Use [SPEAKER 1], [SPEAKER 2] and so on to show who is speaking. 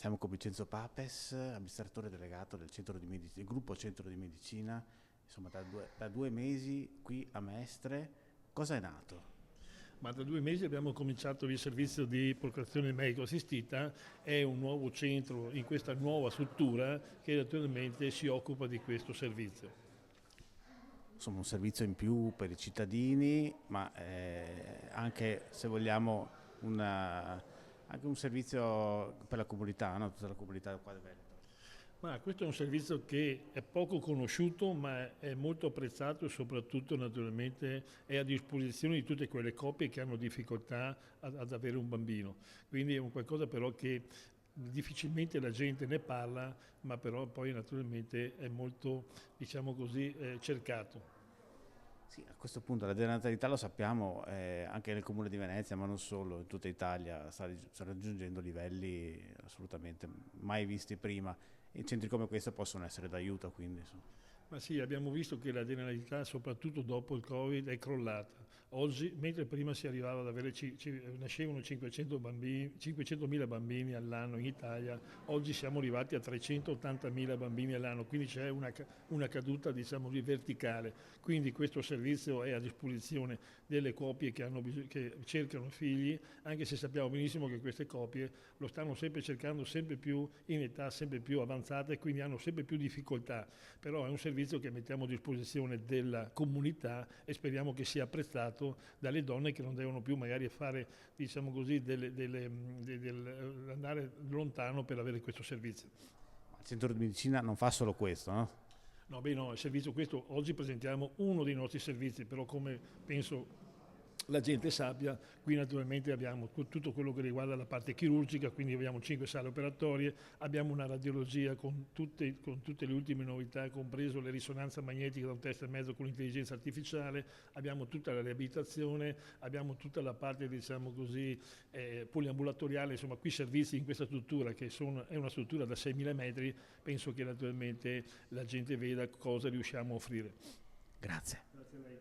[SPEAKER 1] Siamo con Vincenzo Papes, amministratore delegato del gruppo Centro di Medicina, insomma da 2 mesi qui a Mestre. Cosa è nato?
[SPEAKER 2] Ma da 2 mesi abbiamo cominciato il servizio di procreazione medico assistita, è un nuovo centro in questa nuova struttura che naturalmente si occupa di questo servizio.
[SPEAKER 1] Insomma un servizio in più per i cittadini, ma anche se vogliamo anche un servizio per la comunità, no? Tutta la comunità qua del Veneto.
[SPEAKER 2] Ma questo è un servizio che è poco conosciuto ma è molto apprezzato e soprattutto naturalmente è a disposizione di tutte quelle coppie che hanno difficoltà ad avere un bambino. Quindi è un qualcosa però che difficilmente la gente ne parla, ma però poi naturalmente è molto, diciamo così, cercato.
[SPEAKER 1] Sì, a questo punto la denatalità lo sappiamo, anche nel comune di Venezia, ma non solo, in tutta Italia sta raggiungendo livelli assolutamente mai visti prima e centri come questo possono essere d'aiuto, quindi insomma.
[SPEAKER 2] Ma sì, abbiamo visto che la denatalità, soprattutto dopo il Covid, è crollata. Oggi, mentre prima si arrivava ad avere, nascevano 500 bambini, 500.000 bambini all'anno in Italia, oggi siamo arrivati a 380.000 bambini all'anno, quindi c'è una caduta, diciamo, verticale. Quindi questo servizio è a disposizione delle coppie che cercano figli, anche se sappiamo benissimo che queste coppie lo stanno sempre cercando sempre più in età sempre più avanzata e quindi hanno sempre più difficoltà. Però è un servizio che mettiamo a disposizione della comunità e speriamo che sia apprezzato dalle donne che non devono più magari fare, diciamo così, andare lontano per avere questo servizio.
[SPEAKER 1] Ma il centro di medicina non fa solo questo, no?
[SPEAKER 2] No, beh no, il servizio questo, oggi presentiamo uno dei nostri servizi, però come penso la gente sappia, qui naturalmente abbiamo tutto quello che riguarda la parte chirurgica, quindi abbiamo 5 sale operatorie, abbiamo una radiologia con tutte le ultime novità, compreso le risonanze magnetiche da 1,5 test con l'intelligenza artificiale, abbiamo tutta la riabilitazione, abbiamo tutta la parte, diciamo così, poliambulatoriale, insomma qui servizi in questa struttura è una struttura da 6.000 metri, penso che naturalmente la gente veda cosa riusciamo a offrire.
[SPEAKER 1] Grazie.
[SPEAKER 2] Grazie a lei.